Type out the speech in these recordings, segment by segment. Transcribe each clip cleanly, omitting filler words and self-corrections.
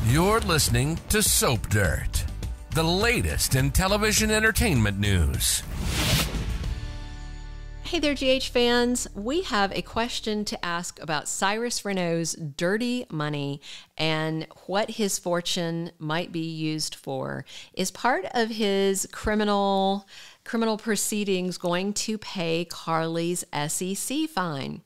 You're listening to Soap Dirt, the latest in television entertainment news. Hey there, GH fans. We have a question to ask about Cyrus Renault's dirty money and what his fortune might be used for. Is part of his criminal proceedings going to pay Carly's SEC fine?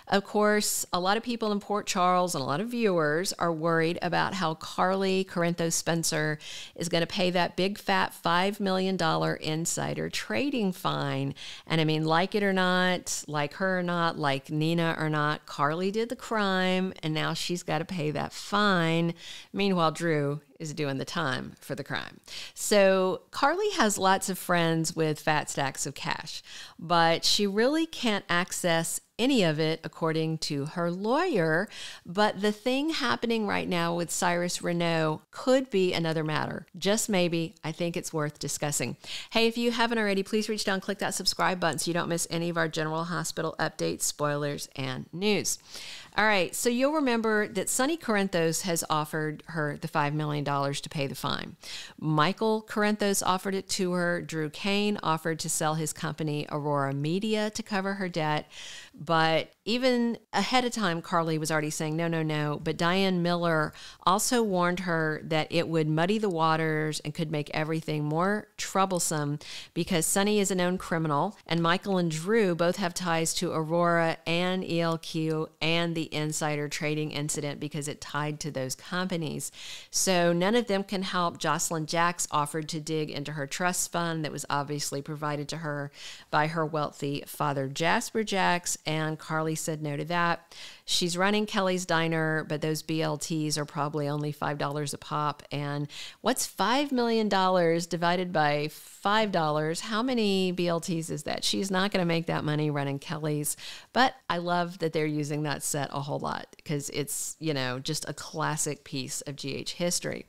Of course, a lot of people in Port Charles and a lot of viewers are worried about how Carly Corinthos Spencer is going to pay that big fat $5 million insider trading fine. And I mean, like it or not, like her or not, like Nina or not, Carly did the crime and now she's got to pay that fine. Meanwhile, Drew is doing the time for the crime. So Carly has lots of friends with fat stacks of cash, but she really can't access any of it, according to her lawyer. But the thing happening right now with Cyrus Renault could be another matter. Just maybe. I think it's worth discussing. Hey, if you haven't already, please reach down, click that subscribe button so you don't miss any of our General Hospital updates, spoilers, and news. All right, so you'll remember that Sonny Corinthos has offered her the $5 million to pay the fine. Michael Corinthos offered it to her. Drew Cain offered to sell his company, Aurora Media, to cover her debt. But even ahead of time, Carly was already saying, no, no, no. But Diane Miller also warned her that it would muddy the waters and could make everything more troublesome because Sonny is a known criminal, and Michael and Drew both have ties to Aurora and ELQ and the insider trading incident because it tied to those companies. So none of them can help. Jocelyn Jacks offered to dig into her trust fund that was obviously provided to her by her wealthy father, Jasper Jacks, and Carly said no to that. She's running Kelly's Diner, but those BLTs are probably only $5 a pop. And what's $5 million divided by $5? How many BLTs is that? She's not going to make that money running Kelly's. But I love that they're using that set a whole lot because it's, you know, just a classic piece of GH history.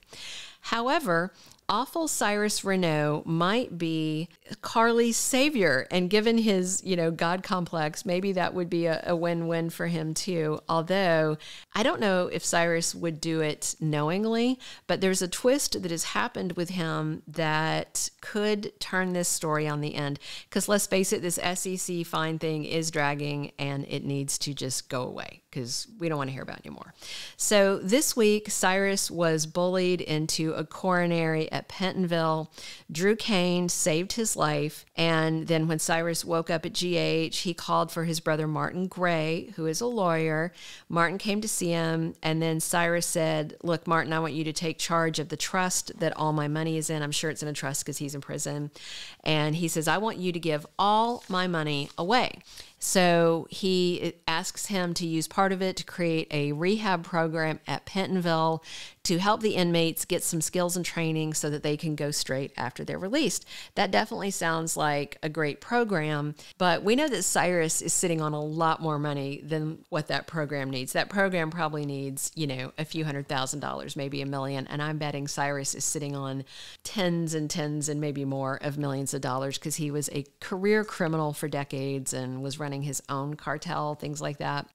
However, awful Cyrus Renault might be Carly's savior, and given his, God complex, maybe that would be a win-win for him too. Although I don't know if Cyrus would do it knowingly, but there's a twist that has happened with him that could turn this story on the end. Because let's face it, this SEC fine thing is dragging and it needs to just go away because we don't want to hear about it anymore. So this week, Cyrus was bullied into a coronary at Pentonville. Drew Cain saved his life. And then when Cyrus woke up at GH, he called for his brother Martin Gray, who is a lawyer. Martin came to see him. And then Cyrus said, look, Martin, I want you to take charge of the trust that all my money is in. I'm sure it's in a trust because he's in prison. And he says, I want you to give all my money away. So he asks him to use part of it to create a rehab program at Pentonville to help the inmates get some skills and training so that they can go straight after they're released. That definitely sounds like a great program, but we know that Cyrus is sitting on a lot more money than what that program needs. That program probably needs, a few $100,000, maybe $1 million, and I'm betting Cyrus is sitting on tens and tens and maybe more of millions of dollars because he was a career criminal for decades and was running his own cartel, things like that.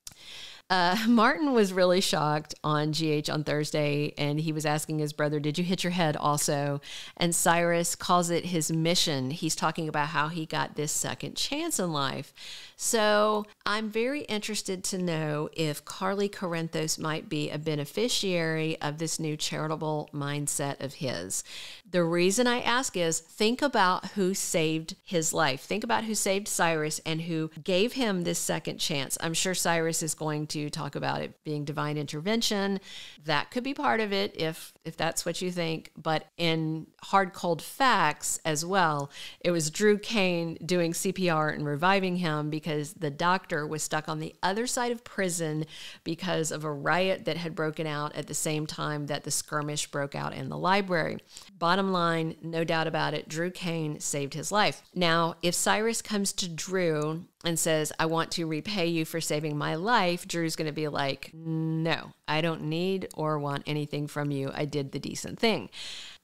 Martin was really shocked on GH on Thursday, and he was asking his brother, did you hit your head also? And Cyrus calls it his mission. He's talking about how he got this second chance in life. So I'm very interested to know if Carly Corinthos might be a beneficiary of this new charitable mindset of his. The reason I ask is think about who saved his life. Think about who saved Cyrus and who gave him this second chance. I'm sure Cyrus is going to talk about it being divine intervention. That could be part of it if that's what you think. But in hard, cold facts as well, it was Drew Cain doing CPR and reviving him because the doctor was stuck on the other side of prison because of a riot that had broken out at the same time that the skirmish broke out in the library. Bottom line, no doubt about it, Drew Cain saved his life. Now, if Cyrus comes to Drew and says, I want to repay you for saving my life, Drew's going to be like, no, I don't need or want anything from you. I did the decent thing.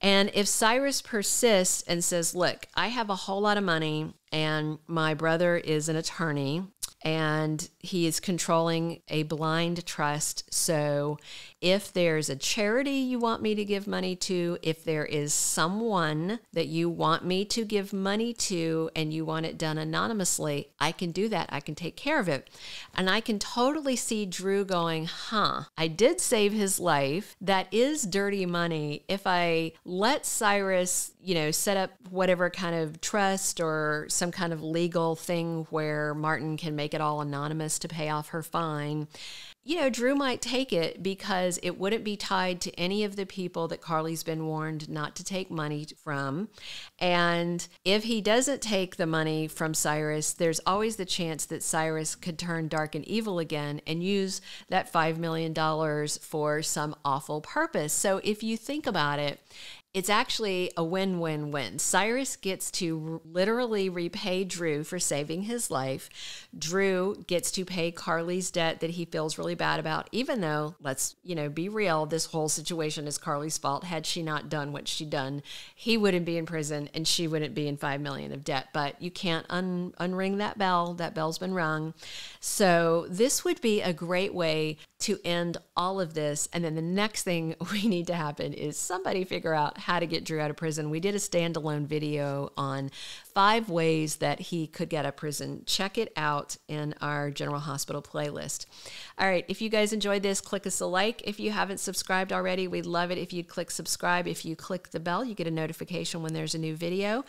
And if Cyrus persists and says, look, I have a whole lot of money and my brother is an attorney and he is controlling a blind trust. So If there's a charity you want me to give money to, if there is someone that you want me to give money to and you want it done anonymously, I can do that. I can take care of it. And I can totally see Drew going, I did save his life. That is dirty money. If I let Cyrus, set up whatever kind of trust or some kind of legal thing where Martin can make it all anonymous to pay off her fine, Drew might take it because it wouldn't be tied to any of the people that Carly's been warned not to take money from. And if he doesn't take the money from Cyrus, there's always the chance that Cyrus could turn dark and evil again and use that $5 million for some awful purpose. So if you think about it, it's actually a win-win-win. Cyrus gets to literally repay Drew for saving his life. Drew gets to pay Carly's debt that he feels really bad about, even though, let's, be real, this whole situation is Carly's fault. Had she not done what she done, he wouldn't be in prison and she wouldn't be in $5 million of debt. But you can't unring that bell. That bell's been rung. So this would be a great way to end all of this. And then the next thing we need to happen is somebody figure out how to get Drew out of prison. We did a standalone video on 5 ways that he could get out of prison. Check it out in our General Hospital playlist. All right, if you guys enjoyed this, click us a like. If you haven't subscribed already, we'd love it if you'd click subscribe. If you click the bell, you get a notification when there's a new video.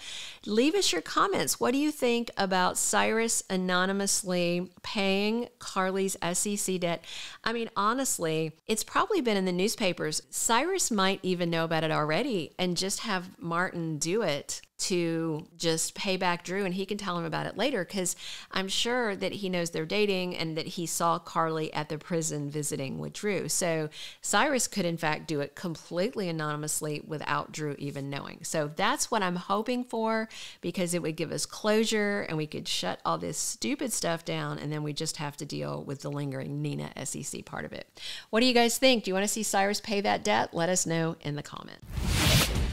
Leave us your comments. What do you think about Cyrus anonymously paying Carly's SEC debt? I mean, honestly, it's probably been in the newspapers. Cyrus might even know about it already and just have Martin do it to just pay back Drew, and he can tell him about it later, because I'm sure that he knows they're dating and that he saw Carly at the prison visiting with Drew. So Cyrus could in fact do it completely anonymously without Drew even knowing. So that's what I'm hoping for, because it would give us closure and we could shut all this stupid stuff down, and then we just have to deal with the lingering Nina SEC part of it. What do you guys think? Do you want to see Cyrus pay that debt? Let us know in the comments.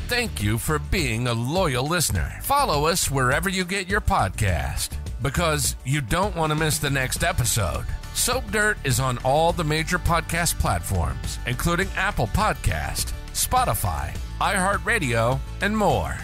Thank you for being a loyal listener. Follow us wherever you get your podcast, because you don't want to miss the next episode. Soap Dirt is on all the major podcast platforms, including Apple Podcast, Spotify, iHeartRadio, and more.